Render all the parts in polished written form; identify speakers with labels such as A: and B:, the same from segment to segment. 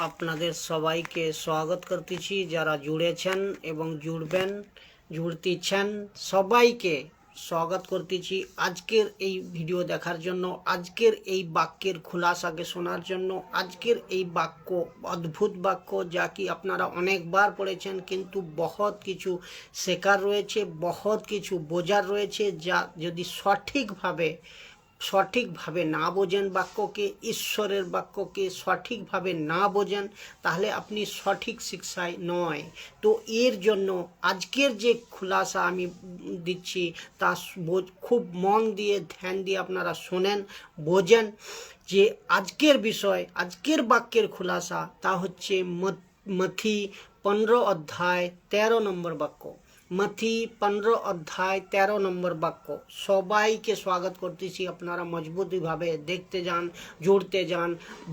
A: আপনাদের সবাইকে স্বাগত করতেছি, যারা জুড়েছেন এবং জুড়তেছেন সবাইকে স্বাগত করতেছি আজকের এই ভিডিও দেখার জন্য, আজকের এই বাক্যের খুলাসাকে শোনার জন্য। আজকের এই বাক্য অদ্ভুত বাক্য, যা কি আপনারা অনেকবার পড়েছেন, কিন্তু বহুত কিছু শেখার রয়েছে, বহুত কিছু বোঝার রয়েছে। যা যদি সঠিকভাবে না বোঝেন, বাক্যকে, ঈশ্বরের বাক্যকে সঠিকভাবে না বোঝেন, তাহলে আপনি সঠিক শিক্ষায় নয়। তো এর জন্য আজকের যে খুলাসা আমি দিচ্ছি, তা খুব মন দিয়ে, ধ্যান দিয়ে আপনারা শোনেন, বোঝেন যে আজকের বিষয়, আজকের বাক্যের খুলাসা, তা হচ্ছে মথি 15 অধ্যায় 13 নম্বর বাক্য। মথি 15 অধ্যায় 13 নম্বর বাক্য। সবাইকে স্বাগত করতেছি, আপনারা মজবুতিভাবে দেখতে যান, জুড়তে যান,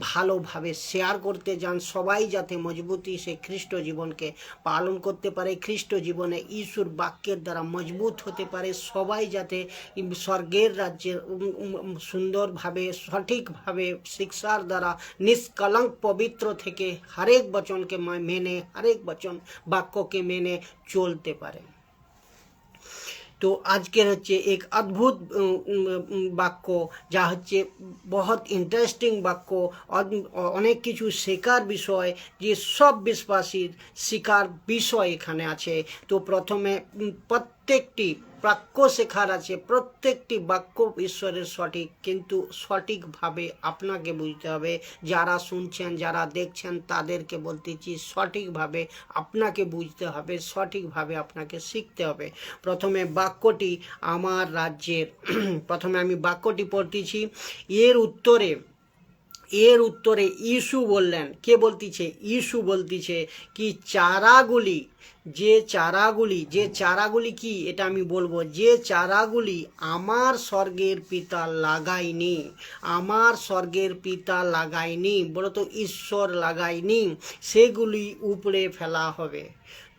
A: ভালোভাবে শেয়ার করতে যান। সবাই যাতে মজবুতি সে খ্রিস্ট জীবনকে পালন করতে পারে, খ্রিস্ট জীবনে ঈশ্বর বাক্যের দ্বারা মজবুত হতে পারে। সবাই যাতে স্বর্গের রাজ্যের সুন্দরভাবে, সঠিকভাবে শিক্ষার দ্বারা নিষ্কলঙ্ক পবিত্র থেকে হরেক বচনকে মেনে, হরেক বচন বাক্যকে মেনে চলতে পারে। তো আজকের হচ্ছে এক অদ্ভুত বাক্য, যা হচ্ছে বহুত ইন্টারেস্টিং বাক্য, অনেক কিছু শেখার বিষয়, যে সব বিশ্বাসীর শেখার বিষয় এখানে আছে। তো প্রথমে প্রত্যেকটি বাক্য শেখার আছে, প্রত্যেকটি বাক্য ঈশ্বরের সঠিক, কিন্তু সঠিকভাবে আপনাকে বুঝতে হবে। যারা শুনছেন, যারা দেখছেন, তাদেরকে বলতেছি সঠিকভাবে আপনাকে বুঝতে হবে, সঠিকভাবে আপনাকে শিখতে হবে। প্রথমে বাক্যটি আমার রাজ্যের প্রথমে আমি বাক্যটি পড়তেছি। এর উত্তরে ইসু বললেন, কে বলতিছে? ইসু বলতিছে কি যে চারাগুলি কি, এটা আমি বলবো, যে চারাগুলি আমার স্বর্গের পিতা লাগায়নি, বলতো ঈশ্বর লাগায়নি, সেগুলি উপড়ে ফেলা হবে।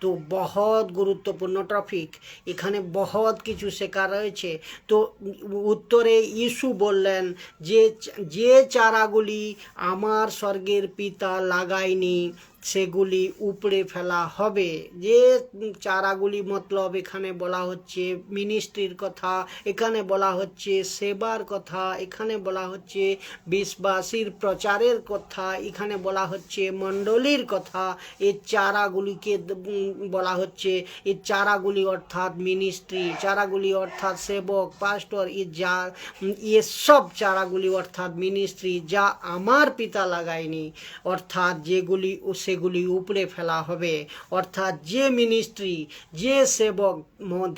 A: তো বহুত গুরুত্বপূর্ণ টপিক, এখানে বহুত কিছু শেখা রয়েছে। তো উত্তরে ইসু বললেন যে চারাগুলি আমার স্বর্গের পিতা লাগায়নি, সেগুলি উপড়ে ফেলা হবে। যে চারাগুলি মতলব এখানে বলা হচ্ছে মিনিস্ট্রির কথা, এখানে বলা হচ্ছে সেবার কথা, এখানে বলা হচ্ছে বিশ্বাসীর প্রচারের কথা, এখানে বলা হচ্ছে মণ্ডলীর কথা। এই চারাগুলিকে বলা হচ্ছে, এই চারাগুলি অর্থাৎ মিনিস্ট্রি, চারাগুলি অর্থাৎ সেবক, পাস্টর, সব চারাগুলি অর্থাৎ মিনিস্ট্রি যা আমার পিতা লাগায়নি, অর্থাৎ সেগুলি উপড়ে ফেলা হবে। অর্থাৎ যে মিনিস্ট্রি, যে সেবক,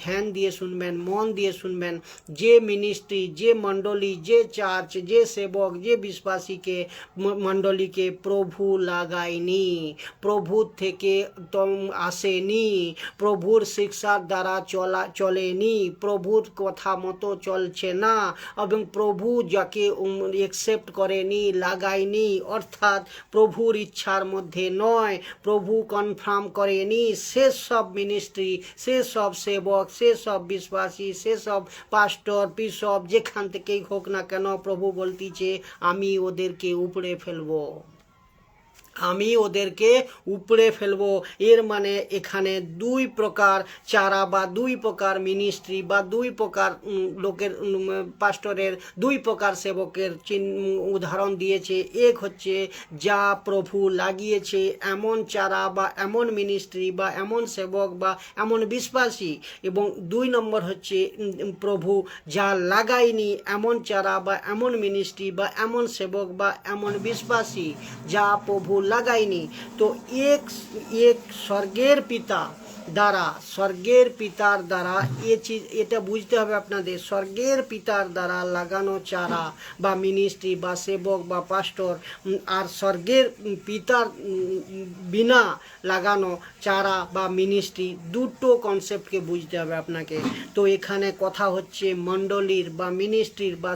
A: ধ্যান দিয়ে শুনবেন, মন দিয়ে শুনবেন, যে মিনিস্ট্রি, যে মণ্ডলী, যে চার্চ, যে সেবক, যে বিশ্বাসীকে মণ্ডলীকে প্রভু লাগায়নি, প্রভুর থেকে আসেনি, প্রভুর শিক্ষার দ্বারা চলেনি, প্রভুর কথা মতো চলছে না, এবং প্রভু যাকে একসেপ্ট করেনি, লাগায়নি, অর্থাৎ প্রভুর ইচ্ছার মধ্যে নয়, প্রভু কনফার্ম করেনি, সেসব মিনিস্ট্রি, সেসব সেবক, সেসব বিশ্বাসী, সেসব পাস্টর, বিশপ, যেখান থেকেই হোক না কেন, প্রভু বলতিছে আমি ওদেরকে উপড়ে ফেলবো, আমি ওদেরকে উপড়ে ফেলবো। এর মানে এখানে দুই প্রকার চারা বা দুই প্রকার মিনিস্ট্রি বা দুই প্রকার লোকের, পাস্টরের দুই প্রকার সেবকের উদাহরণ দিয়েছে। এক হচ্ছে যা প্রভু লাগিয়েছে এমন চারা বা এমন মিনিস্ট্রি বা এমন সেবক বা এমন বিশ্বাসী, এবং দুই নম্বর হচ্ছে প্রভু যা লাগায়নি এমন চারা বা এমন মিনিস্ট্রি বা এমন সেবক বা এমন বিশ্বাসী যা প্রভু লাগায়নি। তো এক স্বর্গের পিতার দ্বারা এটা বুঝতে হবে আপনাদের, স্বর্গের পিতার দ্বারা লাগানো চারা বা মিনিস্ট্রি বা সেবক বা পাস্টর, আর স্বর্গের পিতার বিনা লাগানো চারা বা মিনিস্ট্রি, দুটো কনসেপ্টকে বুঝতে হবে আপনাকে। তো এখানে কথা হচ্ছে মণ্ডলীর বা মিনিস্ট্রির বা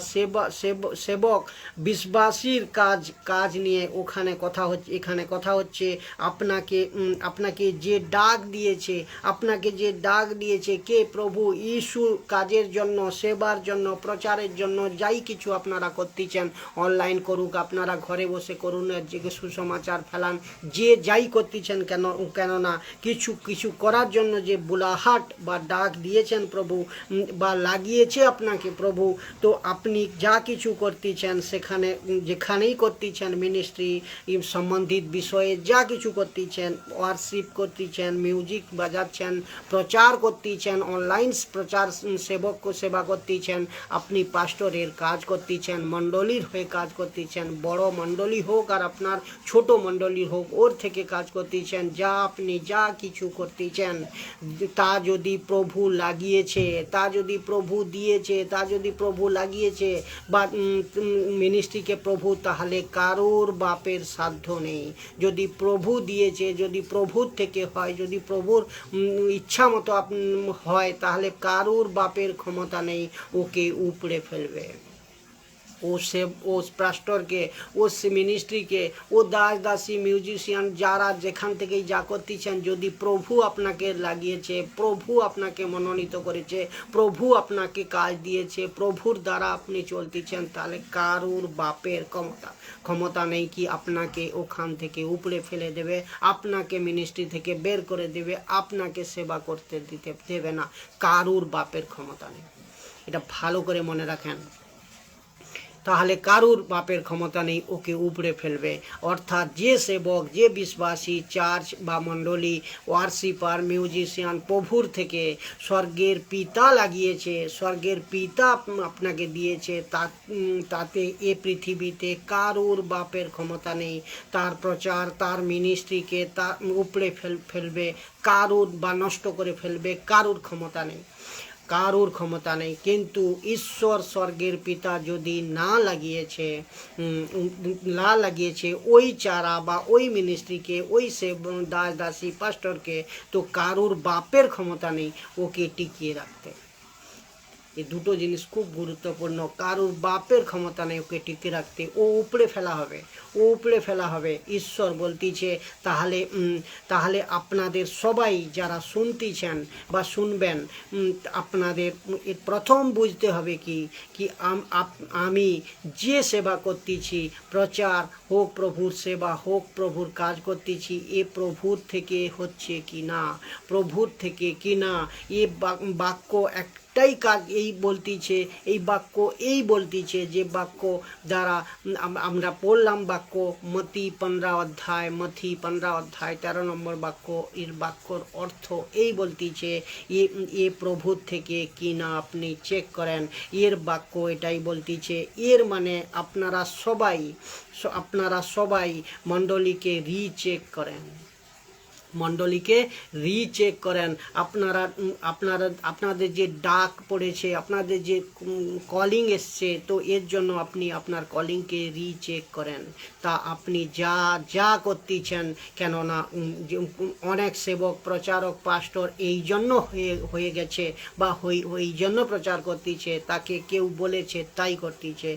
A: সেবক বিশ্বাসীর কাজ নিয়ে এখানে কথা হচ্ছে। আপনাকে যে ডাক দিয়েছে, আপনাকে যে ডাক দিয়েছে কে? প্রভু যিশু। কাজের জন্য, সেবার জন্য, প্রচারের জন্য যাই কিছু আপনারা করতেছেন, অনলাইন করুক, আপনারা ঘরে বসে করুন, যে সুসমাচার ফেলান, যে যাই করতেছেন কেননা কিছু কিছু করার জন্য যে বুলাহাট বা ডাক দিয়েছেন প্রভু, বা লাগিয়েছে আপনাকে প্রভু, তো আপনি যা কিছু করতেছেন সেখানে, যেখানেই করতেছেন, মিনিস্ট্রি সম্বন্ধিত বিষয়ে যা কিছু করতেছেন, ওয়ার্শিপ করতেছেন, মিউজিক বাজাচ্ছেন, প্রচার করতেছেন, অনলাইন প্রচার সেবা করতেছেন, আপনি পাস্টরের কাজ করতেছেন, মণ্ডলীর হয়ে কাজ করতেছেন, বড় মণ্ডলী হোক আর আপনার ছোট মণ্ডলী হোক, ওর থেকে কাজ করতেছেন, যা আপনি যা কিছু করতেছেন, তা যদি প্রভু লাগিয়েছে, তা যদি প্রভু দিয়েছে, তা যদি প্রভু লাগিয়েছে বা মিনিস্ট্রিকে প্রভু, তাহলে কারোর বাপের সাধ্য নেই। যদি প্রভু দিয়েছে, যদি প্রভুর থেকে হয়, যদি প্রভুর ইচ্ছা মতো হয়, তাহলে কারোর বাপের ক্ষমতা নেই ওকে উপড়ে ফেলবে। ও পাস্টরকে, ও মিনিস্ট্রিকে, ও দাস দাসী, মিউজিশিয়ান, যারা যেখান থেকেই যা করতেছেন, যদি প্রভু আপনাকে লাগিয়েছে, প্রভু আপনাকে মনোনীত করেছে, প্রভু আপনাকে কাজ দিয়েছে, প্রভুর দ্বারা আপনি চলতেছেন, তাহলে কারুর বাপের ক্ষমতা নেই কি আপনাকে ওখান থেকে উপড়ে ফেলে দেবে, আপনাকে মিনিস্ট্রি থেকে বের করে দেবে, আপনাকে সেবা করতে দেবে না। কারুর বাপের ক্ষমতা নেই, এটা ভালো করে মনে রাখেন। তাহলে কারুর বাপের ক্ষমতা নেই ওকে উপড়ে ফেলবে। অর্থাৎ যে সেবক, যে বিশ্বাসী, চার্চ বা মণ্ডলী, ওয়ার্শিপার, মিউজিশিয়ান প্রভুর থেকে স্বর্গের পিতা লাগিয়েছে, স্বর্গের পিতা আপনাকে দিয়েছে, তাতে এ পৃথিবীতে কারুর বাপের ক্ষমতা নেই তার প্রচার, তার মিনিস্ট্রিকে তার উপড়ে ফেলবে, কারুর বা নষ্ট করে ফেলবে, কারুর ক্ষমতা নেই, কারুর ক্ষমতা নেই। কিন্তু ঈশ্বর স্বর্গের পিতা যদি না লাগিয়েছে ওই চারা বা ওই মিনিস্ট্রিকে, ওই দাস দাসী পাস্টরকে, তো কারুর বাপের ক্ষমতা নেই ওকে টিকিয়ে রাখতে। এই দুটো জিনিস খুব গুরুত্বপূর্ণ। কারুর বাপের ক্ষমতা নেই ওকে টিকে রাখতে, ও উপড়ে ফেলা হবে, ও উপড়ে ফেলা হবে। ঈশ্বর বলতেছে তাহলে আপনাদের সবাই যারা শুনতেছেন বা শুনবেন, আপনাদের প্রথম বুঝতে হবে কি আমি যে সেবা করতেছি, প্রচার হোক, প্রভুর সেবা হোক, প্রভুর কাজ করতেছি, এ প্রভুর থেকে হচ্ছে কি না, প্রভুর থেকে কি না। এ বাক্য একটাই কাজ এই বলতেছে, এই বাক্য এই বলতেছে, যে বাক্য দ্বারা আমরা পড়লাম বাক্য মথি 15 অধ্যায় 13 নম্বর বাক্য, এর বাক্যর অর্থ এই বলতেছে এ প্রভুর থেকে কি না আপনি চেক করেন। এর বাক্য এটাই বলতেছে, এর মানে আপনারা সবাই মণ্ডলীকে রিচেক করেন, মণ্ডলীকে রিচেক করেন। আপনাদের যে ডাক পড়েছে, আপনাদের যে কলিং এসছে, তো এর জন্য আপনি আপনার কলিংকে রিচেক করেন। তা আপনি যা করতেছেন, কেননা অনেক সেবক, প্রচারক, পাস্টর এই জন্য হয়ে গেছে বা এই জন্য প্রচার করতেছে, তাকে কেউ বলেছে তাই করতেছে।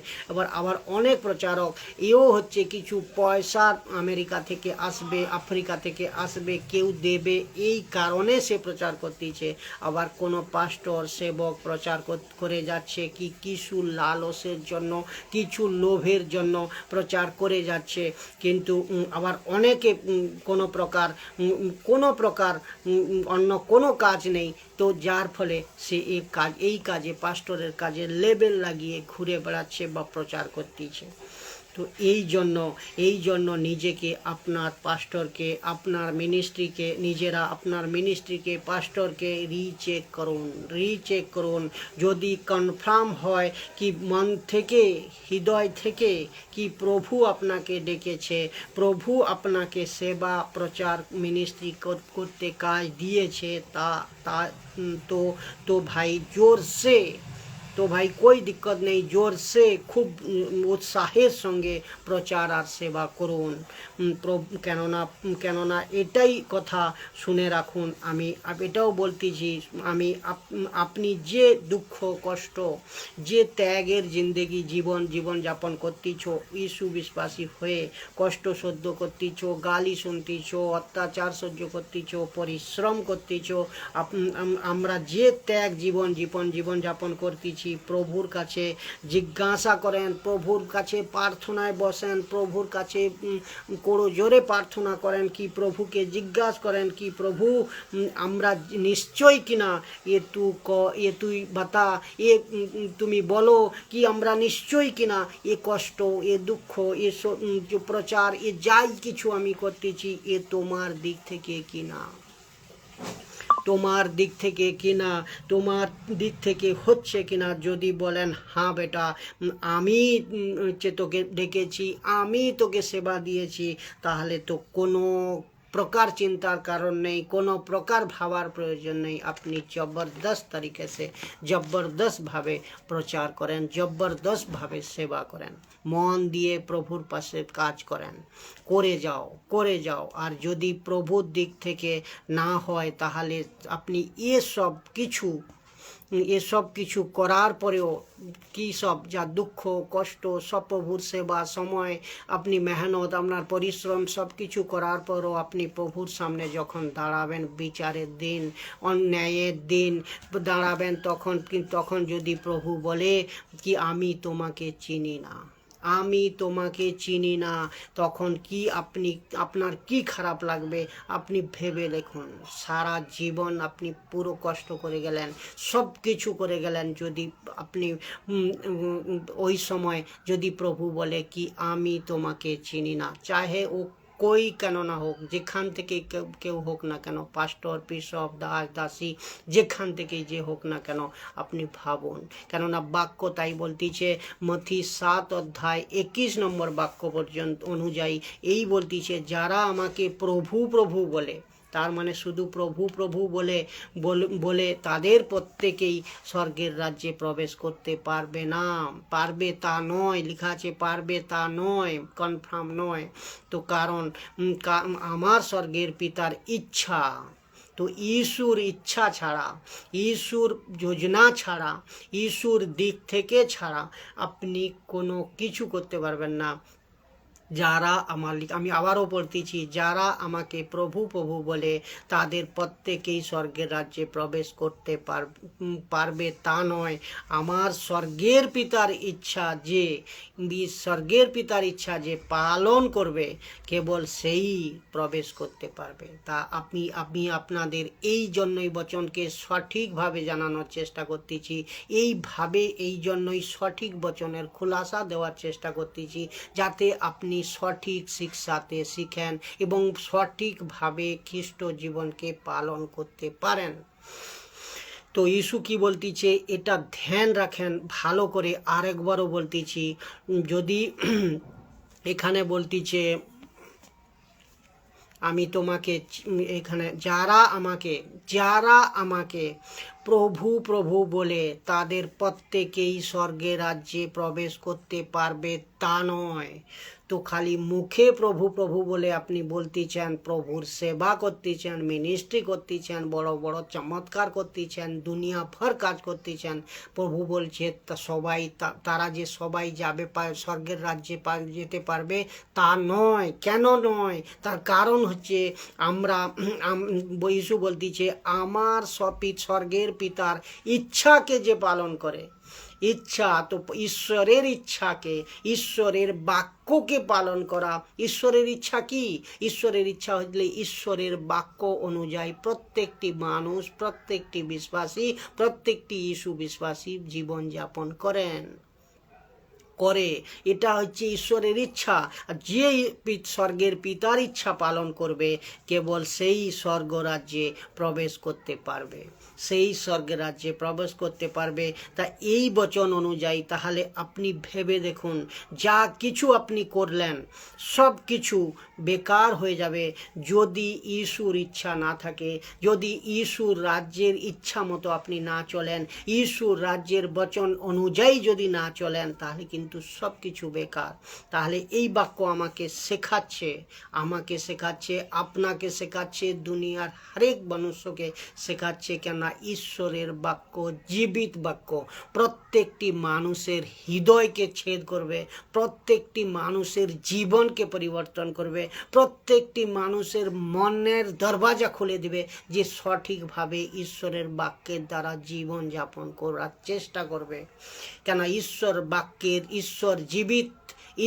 A: আবার অনেক প্রচারক এও হচ্ছে কিছু পয়সা আমেরিকা থেকে আসবে, আফ্রিকা থেকে আসবে, কেউ দেবে, এই কারণে সে প্রচার করতেছে। আবার কোনো পাস্টর সেবক প্রচার করে যাচ্ছে কিছু লালসের জন্য, কিছু লোভের জন্য প্রচার করে যাচ্ছে। কিন্তু আবার অনেকে কোনো প্রকার অন্য কোনো কাজ নেই, তো যার ফলে সে এই কাজে, পাস্টরের কাজে লেবেল লাগিয়ে ঘুরে বেড়াচ্ছে বা প্রচার করতেছে। তো এই জন্য নিজেকে, আপনার পাস্টরকে, আপনার মিনিস্ট্রিকে, নিজেরা আপনার মিনিস্ট্রিকে, পাস্টরকে রিচেক করুন। যদি কনফার্ম হয় কি মন থেকে, হৃদয় থেকে কি প্রভু আপনাকে ডেকেছে, প্রভু আপনাকে সেবা, প্রচার, মিনিস্ট্রি করতে কাজ দিয়েছে, তো ভাই তো ভাই कोई दिक्कत नहीं, जोर से खूब উৎসাহের সঙ্গে প্রচার আর সেবা করুন। কেননা এটাই কথা শুনে রাখুন, আমি এটাও বলতেছি, আপনি যে দুঃখ কষ্ট, যে ত্যাগের জিন্দেগি জীবন যাপন করতেছ, ইসু বিশ্বাসী হয়ে কষ্ট সহ্য করতেছ, গালি শুনতেছ, অত্যাচার সহ্য করতেছ, পরিশ্রম করতেছ, আমরা যে ত্যাগ জীবন যাপন করতেছি, প্রভুর কাছে জিজ্ঞাসা করেন, প্রভুর কাছে প্রার্থনায় বসেন, প্রভুর কাছে কোড়ো জোরে প্রার্থনা করেন, কি প্রভুকে জিজ্ঞাসা করেন কি প্রভু আমরা নিশ্চয় কিনা এ তুই বাতা, তুমি বলো কি আমরা নিশ্চয় কিনা এ কষ্ট, এ দুঃখ, এ প্রচার, এ যাই কিছু আমি করতেছি এ তোমার দিক থেকে কিনা, তোমার দিক থেকে কিনা, তোমার দিক থেকে হচ্ছে কিনা। যদি বলেন হ্যাঁ বেটা আমি তোকে ডেকেছি, আমি তোকে সেবা দিয়েছি, তাহলে তো কোনো প্রকার চিন্তার কারণ নেই, কোনো প্রকার ভাবার প্রয়োজন নেই। আপনি জবরদস্ত তরিকে সে জবরদস্তভাবে প্রচার করেন, জবরদস্তভাবে সেবা করেন, মন দিয়ে প্রভুর পাশে কাজ করেন, করে যাও। আর যদি প্রভুর দিক থেকে না হয় তাহলে আপনি এসব কিছু করার পরেও কি সব যা দুঃখ কষ্ট সব প্রভুর সেবা সময় আপনি মেহনত আপনার পরিশ্রম সব কিছু করার পরও আপনি প্রভুর সামনে যখন দাঁড়াবেন, বিচারের দিন, অন্যায়ের দিন দাঁড়াবেন, তখন যদি প্রভু বলে কি আমি তোমাকে চিনি না, তখন কি আপনার কি খারাপ লাগবে আপনি ভেবে দেখুন। সারা জীবন আপনি পুরো কষ্ট করে গেলেন, সব কিছু করে গেলেন, যদি আপনি ওই সময় যদি প্রভু বলে কি আমি তোমাকে চিনি না, চাহে ও কই কেন না হোক, যেখান থেকে কেউ হোক না কেন, পাস্টর, বিশপ, দাস দাসী, যেখান থেকেই যে হোক না কেন, আপনি ভাবুন। কেননা বাক্য তাই বলতেছে, মথি 7 অধ্যায় 21 নম্বর বাক্য পর্যন্ত অনুযায়ী এই বলতেছে, যারা আমাকে প্রভু প্রভু বলে, তার মানে শুধু প্রভু প্রভু বলে তাদের প্রত্যেকেই স্বর্গের রাজ্যে প্রবেশ করতে পারবে না। পারবে তা নয়, লেখা আছে পারবে তা নয়, কনফার্ম নয়। তো কারণ আমার স্বর্গের পিতার ইচ্ছা, তো ঈশ্বর ইচ্ছা ছাড়া, ঈশ্বর যোজনা ছাড়া, ঈশ্বর দিক থেকে ছাড়া আপনি কোনো কিছু করতে পারবেন না। যারা আমি আবারও বলতেছি, যারা আমাকে প্রভু প্রভু বলে তাদের প্রত্যেকেই স্বর্গের রাজ্যে প্রবেশ করতে পারবে তা নয়, আমার স্বর্গের পিতার ইচ্ছা যে পালন করবে কেবল সেই প্রবেশ করতে পারবে। তা আমি আপনাদের এই জন্যই বচনকে সঠিকভাবে জানানোর চেষ্টা করতেছি, এই জন্যই সঠিক বচনের খুলাসা দেওয়ার চেষ্টা করতেছি, যাতে আপনি সঠিক শিক্ষাতে শিখেন এবং সঠিকভাবে খ্রিস্ট জীবনকে পালন করতে পারেন। তো ইসু কি বলতেছে এটা ধ্যান রাখেন ভালো করে। আরেকবারও বলতেছি, যদি এখানে বলতেছে আমি তোমাকে এখানে যারা আমাকে প্রভু প্রভু বলে তাদের প্রত্যেকেই স্বর্গের রাজ্যে প্রবেশ করতে পারবে তা নয়। তো খালি মুখে প্রভু প্রভু বলে আপনি বলতেছেন, প্রভুর সেবা করতেছেন, মিনিস্ট্রি করতেছেন, বড় বড় চমৎকার করতেছেন, দুনিয়া ভর কাজ করতেছেন, প্রভু বলছে তারা যে সবাই যাবে স্বর্গের রাজ্যে যেতে পারবে তা নয়। কেন নয়? তার কারণ হচ্ছে ইসু বলতেছে আমার স্বর্গের পিতার ইচ্ছাকে যে পালন করে, ইচ্ছা তো ঈশ্বরের বাক্যকে পালন করা। ঈশ্বরের ইচ্ছা কি? ঈশ্বরের ইচ্ছা হলে ঈশ্বরের বাক্য অনুযায়ী প্রত্যেকটি মানুষ, প্রত্যেকটি বিশ্বাসী, প্রত্যেকটি ইসু বিশ্বাসী জীবনযাপন করেন। করে, এটা হচ্ছে ঈশ্বরের ইচ্ছা। আর যে স্বর্গের পিতার ইচ্ছা পালন করবে কেবল সেই স্বর্গ রাজ্যে প্রবেশ করতে পারবে, সেই স্বর্গের রাজ্যে প্রবেশ করতে পারবে। তা এই বচন অনুযায়ী তাহলে আপনি ভেবে দেখুন, যা কিছু আপনি করলেন সব কিছু বেকার হয়ে যাবে যদি ঈশ্বর ইচ্ছা না থাকে, যদি ঈশ্বর রাজ্যের ইচ্ছা মতো আপনি না চলেন, ঈশ্বর রাজ্যের বচন অনুযায়ী যদি না চলেন, তাহলে কিন্তু সব কিছু বেকার। তাহলে এই বাক্য আমাকে শেখাচ্ছে, আপনাকে শেখাচ্ছে, দুনিয়ার হরেক মানুষকে শেখাচ্ছে। কেননা ঈশ্বরের বাক্য জীবিত বাক্য, প্রত্যেকটি মানুষের হৃদয়কে ছেদ করবে, প্রত্যেকটি মানুষের জীবনকে পরিবর্তন করবে, প্রত্যেকটি মানুষের মনের দরওয়াজা খুলে দিবে, যে সঠিকভাবে ঈশ্বরের বাক্যের দ্বারা জীবন যাপন করার চেষ্টা করবে। কেন ঈশ্বর জীবিত,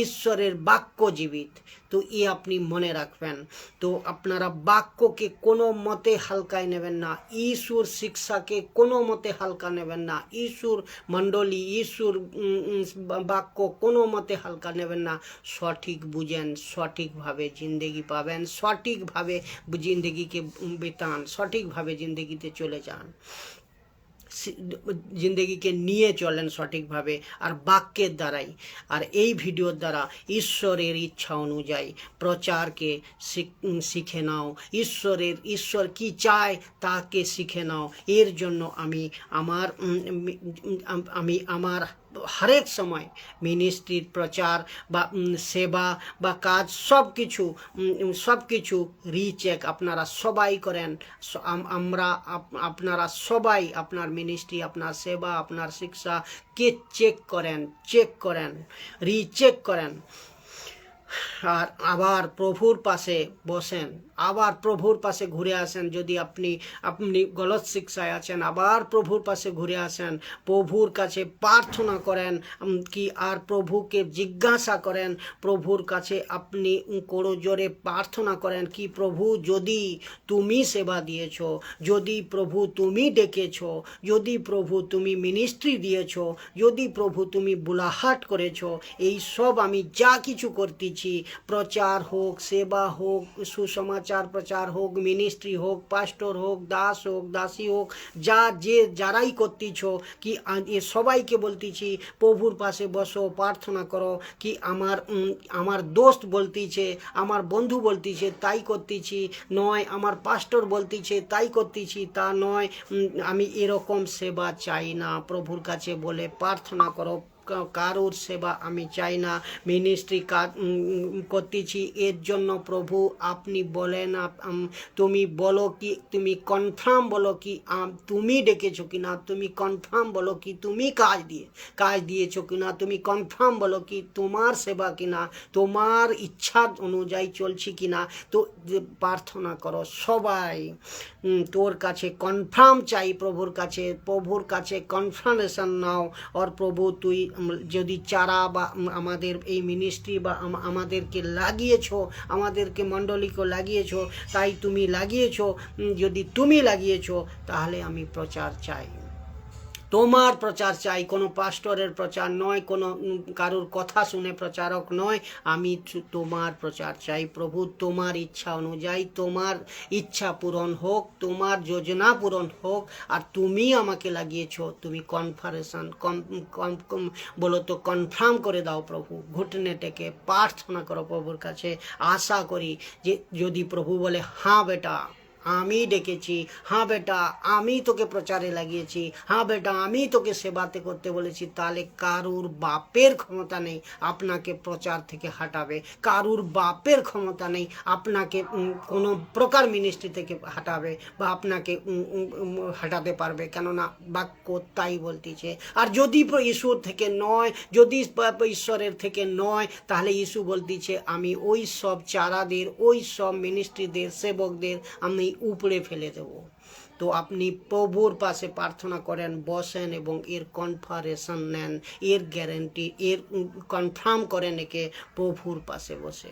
A: ঈশ্বরের বাক্য জীবিত। তো আপনি মনে রাখবেন। তো আপনারা বাক্যকে কোনো মতে হালকায় নেবেন না, ঈশ্বর শিক্ষাকে কোনো মতে হালকা নেবেন না, ঈশ্বর মণ্ডলী, ঈশ্বর বাক্য কোনো মতে হালকা নেবেন না। সঠিক বুঝেন, সঠিকভাবে জিন্দেগি পাবেন, সঠিকভাবে জিন্দেগিকে বিতান, সঠিকভাবে জিন্দেগিতে চলে যান, জিন্দগিকে নিয়ে চলেন সঠিকভাবে আর বাক্যের দ্বারাই। আর এই ভিডিওর দ্বারা ঈশ্বরের ইচ্ছা অনুযায়ী প্রচারকে শিখে নাও, ঈশ্বর কি চায় তাকে শিখে নাও। এর জন্য আমি আমার হরেক সময় মিনিস্ট্রির প্রচার বা সেবা বা কাজ সব কিছু রিচেক আপনারা সবাই করেন। আপনারা সবাই আপনার মিনিস্ট্রি, আপনার সেবা, আপনার শিক্ষাকে চেক করেন, রিচেক করেন। আর আবার প্রভুর পাশে বসেন, আবার প্রভুর পাশে ঘুরে আসেন। যদি আপনি গলত শিক্ষায় আছেন, আবার প্রভুর পাশে ঘুরে আসেন, প্রভুর কাছে প্রার্থনা করেন কি, আর প্রভুকে জিজ্ঞাসা করেন, প্রভুর কাছে আপনি করজোরে প্রার্থনা করেন কি, প্রভু যদি তুমি সেবা দিয়েছ, যদি প্রভু তুমি ডেকেছ, যদি প্রভু তুমি মিনিস্ট্রি দিয়েছ, যদি প্রভু তুমি বুলাহাট করেছ, এই সব আমি যা কিছু করতেছি, প্রচার হোক, সেবা হোক, সুসমাচার প্রচার হোক, মিনিস্ট্রি হোক, পাস্টর হোক, দাস হোক, দাসী হোক, যারাই করতেছ কি, সবাইকে বলতেছি প্রভুর পাশে বসো, প্রার্থনা করো কি, আমার দোস্ত বলতেছে, আমার বন্ধু বলতেছে তাই করতেছি, নয় আমার পাস্টর বলতেছে তাই করতেছি, তা নয়, আমি এরকম সেবা চাই না। প্রভুর কাছে বলে প্রার্থনা করো, কারোর সেবা আমি চাই না, মিনিস্ট্রি কাজ করতেছি এর জন্য প্রভু আপনি বলেন, তুমি বলো কি, তুমি কনফার্ম বলো কি তুমি ডেকেছো কিনা, তুমি কনফার্ম বলো কি তুমি কাজ দিয়েছো কিনা, তুমি কনফার্ম বলো কি তোমার সেবা কিনা, তোমার ইচ্ছা অনুযায়ী চলছি কিনা। তো প্রার্থনা করো সবাই, তোর কাছে কনফার্ম চাই, প্রভুর কাছে কনফার্মেশন নাও। আর প্রভু তুই যদি চারা বা আমাদের এই মিনিস্ট্রি বা আমাদেরকে লাগিয়েছো, আমাদেরকে মণ্ডলীকে লাগিয়েছো, তাই তুমি লাগিয়েছো, যদি তুমি লাগিয়েছো তাহলে আমি প্রচার চাই, তোমার প্রচার চাই, কোনো পাস্টরের প্রচার নয়, কোনো কারোর কথা শুনে প্রচারক নয়, আমি তোমার প্রচার চাই। প্রভু তোমার ইচ্ছা অনুযায়ী তোমার ইচ্ছা পূরণ হোক, তোমার যোজনা পূরণ হোক। আর তুমি আমাকে লাগিয়েছো, তুমি বলো তো কনফার্ম করে দাও প্রভু। ঘুটনে টেকে প্রার্থনা করো প্রভুর কাছে, আশা করি যে যদি প্রভু বলে হ্যাঁ বেটা আমি ডেকেছি, হ্যাঁ বেটা আমি তোকে প্রচারে লাগিয়েছি, হ্যাঁ বেটা আমি তোকে সেবাতে করতে বলেছি, তাহলে কারুর বাপের ক্ষমতা নেই আপনাকে প্রচার থেকে হাঁটাবে, কারুর বাপের ক্ষমতা নেই আপনাকে কোনো প্রকার মিনিস্ট্রি থেকে হাঁটাবে বা আপনাকে হাঁটাতে পারবে, কেননা বাক্য তাই বলতেছে। আর যদি ঈশ্বর থেকে নয়, যদি ঈশ্বরের থেকে নয়, তাহলে ঈশ্বর বলতেছে আমি ওই সব চারাদের, ওই সব মিনিস্ট্রিদের, সেবকদের আমি উপরে ফেলে দেব। তো আপনি প্রভুর পাশে প্রার্থনা করেন, বসেন এবং এর কনফারেশন নেন, এর গ্যারেন্টি, এর কনফার্ম করেন একে প্রভুর পাশে বসে।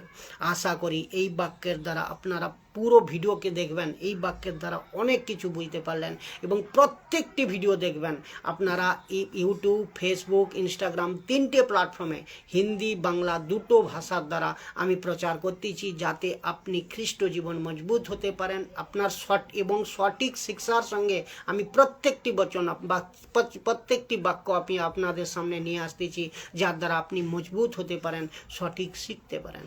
A: আশা করি এই বাক্যের দ্বারা আপনারা পুরো ভিডিওকে দেখবেন, এই বাক্যের দ্বারা অনেক কিছু বুঝতে পারলেন। এবং প্রত্যেকটি ভিডিও দেখবেন আপনারা ইউটিউব, ফেসবুক, ইনস্টাগ্রাম 3টে প্ল্যাটফর্মে হিন্দি বাংলা দুটো ভাষার দ্বারা আমি প্রচার করতেছি, যাতে আপনি খ্রিস্ট জীবন মজবুত হতে পারেন। আপনার এবং সঠিক শিক্ষার সঙ্গে আমি প্রত্যেকটি বচন বা প্রত্যেকটি বাক্য আমি আপনাদের সামনে নিয়ে আসতেছি, যার দ্বারা আপনি মজবুত হতে পারেন, সঠিক শিখতে পারেন।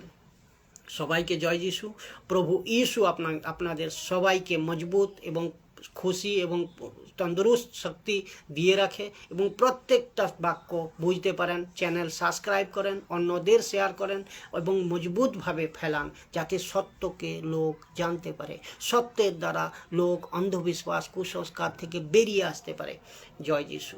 A: সবাইকে জয় যিশু। প্রভু ইয়েশু আপনাদের সবাইকে মজবুত এবং খুশি এবং তন্দুরুস্ত শক্তি দিয়ে রাখে এবং প্রত্যেকটা বাক্য বুঝতে পারেন। চ্যানেল সাবস্ক্রাইব করেন, অন্যদের শেয়ার করেন এবং মজবুতভাবে ফেলান, যাতে সত্যকে লোক জানতে পারে, সত্যের দ্বারা লোক অন্ধবিশ্বাস কুসংস্কার থেকে বেরিয়ে আসতে পারে। জয় যিশু।